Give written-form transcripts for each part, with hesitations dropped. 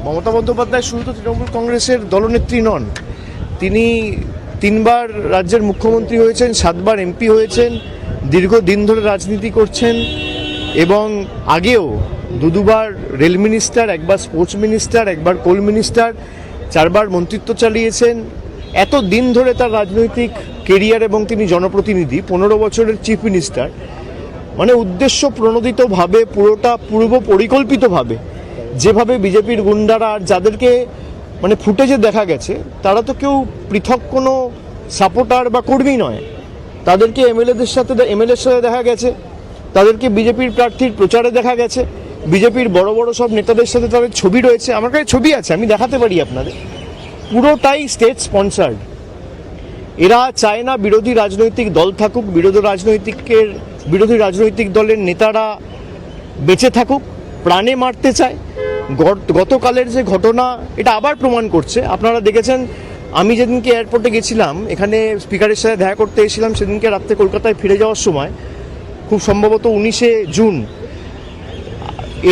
মমতা বন্দ্যোপাধ্যায় শুধু তো তৃণমূল কংগ্রেসের দলনেত্রী নন, তিনি 3বার রাজ্যের মুখ্যমন্ত্রী হয়েছেন, 7বার এমপি হয়েছেন, দীর্ঘদিন ধরে রাজনীতি করছেন এবং আগেও দুবার রেল মিনিস্টার, একবার স্পোর্টস মিনিস্টার, একবার কোল মিনিস্টার, 4বার মন্ত্রিত্ব চালিয়েছেন। এত দিন ধরে তার রাজনৈতিক কেরিয়ার এবং তিনি জনপ্রতিনিধি, 15 বছরের চিফ মিনিস্টার, মানে উদ্দেশ্য প্রণোদিতভাবে পুরোটা পূর্ব পরিকল্পিতভাবে যেভাবে বিজেপির গুন্ডারা আর যাদেরকে মানে ফুটেজে দেখা গেছে তারা তো কেউ পৃথক কোনো সাপোর্টার বা কর্মী নয়, তাদেরকে এমএলএর সাথে দেখা গেছে, তাদেরকে বিজেপির প্রার্থীর প্রচারে দেখা গেছে, বিজেপির বড় বড় সব নেতাদের সাথে তাদের ছবি রয়েছে, আমার কাছে ছবি আছে, আমি দেখাতে পারি আপনাদের। পুরোটাই স্টেট স্পন্সার্ড। এরা চায় না বিরোধী রাজনৈতিক দল থাকুক, বিরোধী রাজনৈতিক দলের নেতারা বেঁচে থাকুক, প্রাণে মারতে চায়। গতকালের যে ঘটনা এটা আবার প্রমাণ করছে। আপনারা দেখেছেন, আমি যেদিনকে এয়ারপোর্টে গেছিলাম, এখানে স্পিকারের সাথে দেখা করতে এসেছিলাম, সেদিনকে রাত্রে কলকাতায় ফিরে যাওয়ার সময়, খুব সম্ভবত 19শে জুন,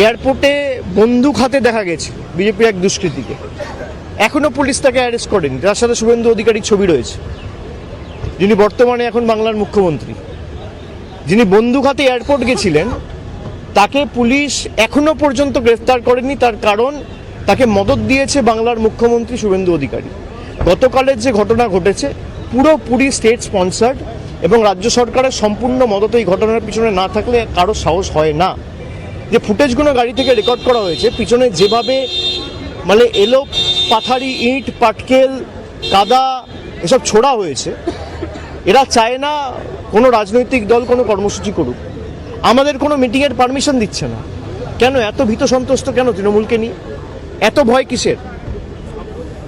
এয়ারপোর্টে বন্দুক হাতে দেখা গেছে বিজেপির এক দুষ্কৃতীকে। এখনও পুলিশ তাকে অ্যারেস্ট করেনি। তার সাথে শুভেন্দু অধিকারীর ছবি রয়েছে, যিনি বর্তমানে এখন বাংলার মুখ্যমন্ত্রী। যিনি বন্দুক হাতে এয়ারপোর্ট গেছিলেন তাকে পুলিশ এখনো পর্যন্ত গ্রেফতার করেনি, তার কারণ তাকে মদত দিয়েছে বাংলার মুখ্যমন্ত্রী শুভেন্দু অধিকারী। গতকালের যে ঘটনা ঘটেছে পুরোপুরি স্টেট স্পন্সার্ড এবং রাজ্য সরকারের সম্পূর্ণ মদত এই ঘটনার পিছনে না থাকলে কারো সাহস হয় না। যে ফুটেজগুলো গাড়ি থেকে রেকর্ড করা হয়েছে, পিছনে যেভাবে মানে এলো পাথারি, ইট, পাটকেল, কাদা এসব ছোড়া হয়েছে, এরা চায় না কোনো রাজনৈতিক দল কোনো কর্মসূচি করুক। আমাদের কোনো মিটিংয়ের পারমিশন দিচ্ছে না কেন? এত ভীত সন্ত্রস্ত কেন তৃণমূলকে নিয়ে? এত ভয় কিসের?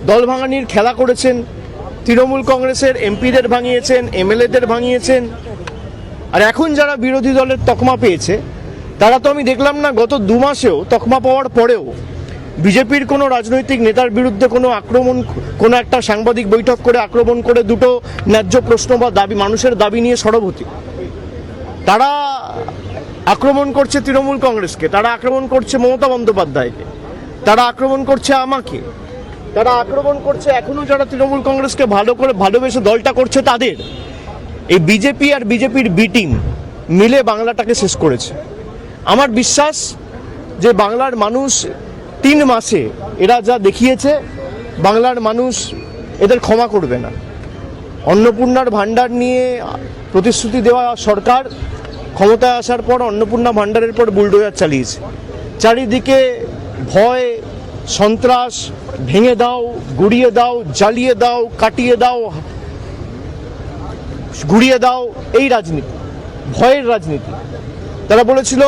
দল ভাঙানির খেলা করেছেন, তৃণমূল কংগ্রেসের এমপিদের ভাঙিয়েছেন, এমএলএদের ভাঙিয়েছেন। আর এখন যারা বিরোধী দলের তকমা পেয়েছে তারা তো আমি দেখলাম না গত 2 মাসেও তকমা পাওয়ার পরেও বিজেপির কোনো রাজনৈতিক নেতার বিরুদ্ধে কোনো আক্রমণ, কোনো একটা সাংবাদিক বৈঠক করে আক্রমণ করে দুটো ন্যায্য প্রশ্ন বা দাবি, মানুষের দাবি নিয়ে সরবতি। তারা আক্রমণ করছে তৃণমূল কংগ্রেসকে, তারা আক্রমণ করছে মমতা বন্দ্যোপাধ্যায়কে, তারা আক্রমণ করছে আমাকে, তারা আক্রমণ করছে এখনো যারা তৃণমূল কংগ্রেসকে ভালোবেসে দলটা করছে তাদের। এই বিজেপি আর বিজেপির বি টিম মিলে বাংলাটাকে শেষ করেছে। আমার বিশ্বাস যে বাংলার মানুষ 3 মাসে এরা যা দেখিয়েছে, বাংলার মানুষ এদের ক্ষমা করবে না। অন্নপূর্ণার ভাণ্ডার নিয়ে প্রতিশ্রুতি দেওয়া সরকার ক্ষমতায় আসার পর অন্নপূর্ণা ভাণ্ডারের পর বুলডোজার চালিয়েছে। চারিদিকে ভয়, সন্ত্রাস, ভেঙে দাও, গুড়িয়ে দাও, জ্বালিয়ে দাও, কাটিয়ে দাও, গুড়িয়ে দাও, এই রাজনীতি, ভয়ের রাজনীতি। তারা বলেছিল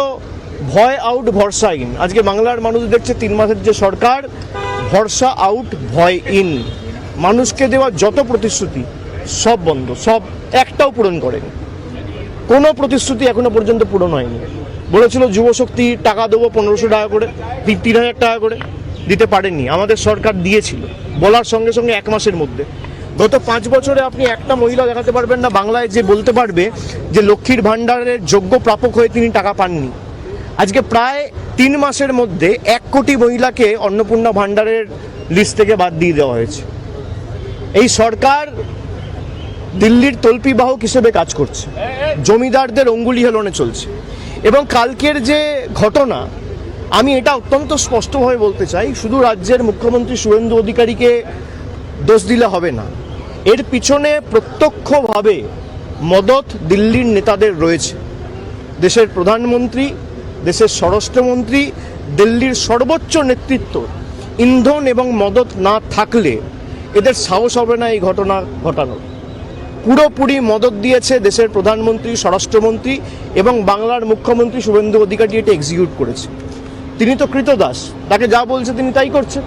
ভয় আউট ভরসা ইন। আজকে বাংলার মানুষ দেখছে 3 মাসের যে সরকার, ভরসা আউট ভয় ইন। মানুষকে দেওয়া যত প্রতিশ্রুতি সব বন্ধ, সব একটাও পূরণ করেনি। কোনো প্রতিশ্রুতি এখনো পর্যন্ত পূরণ হয়নি। বলেছিল যুবশক্তি টাকা দেবো 1500 টাকা করে, 3000 টাকা করে, দিতে পারেননি। আমাদের সরকার দিয়েছিল বলার সঙ্গে সঙ্গে 1 মাসের মধ্যে। গত 5 বছরে আপনি একটা মহিলা দেখাতে পারবেন না বাংলায় যে বলতে পারবে যে লক্ষ্মীর ভাণ্ডারের যোগ্য প্রাপক হয়ে তিনি টাকা পাননি। আজকে প্রায় 3 মাসের মধ্যে 1 কোটি মহিলাকে অন্নপূর্ণা ভাণ্ডারের লিস্ট থেকে বাদ দিয়ে দেওয়া হয়েছে। এই সরকার দিল্লির তল্পিবাহক হিসেবে কাজ করছে, জমিদারদের অঙ্গুলি হেলনে চলছে। এবং কালকের যে ঘটনা, আমি এটা অত্যন্ত স্পষ্টভাবে বলতে চাই, শুধু রাজ্যের মুখ্যমন্ত্রী শুভেন্দু অধিকারীকে দোষ দিলে হবে না। এর পিছনে প্রত্যক্ষভাবে মদত দিল্লির নেতাদের রয়েছে। দেশের প্রধানমন্ত্রী, দেশের স্বরাষ্ট্রমন্ত্রী, দিল্লির সর্বোচ্চ নেতৃত্ব ইন্ধন এবং মদত না থাকলে এদের সাহস হবে না এই ঘটনা ঘটানোর। পুরোপুরি মদত দিয়েছে দেশের প্রধানমন্ত্রী, স্বরাষ্ট্রমন্ত্রী এবং বাংলার মুখ্যমন্ত্রী শুভেন্দু অধিকারী এটা এক্সিকিউট করেছে। তিনি তো কৃতদাস, তাকে যা বলছে তিনি তাই করছে।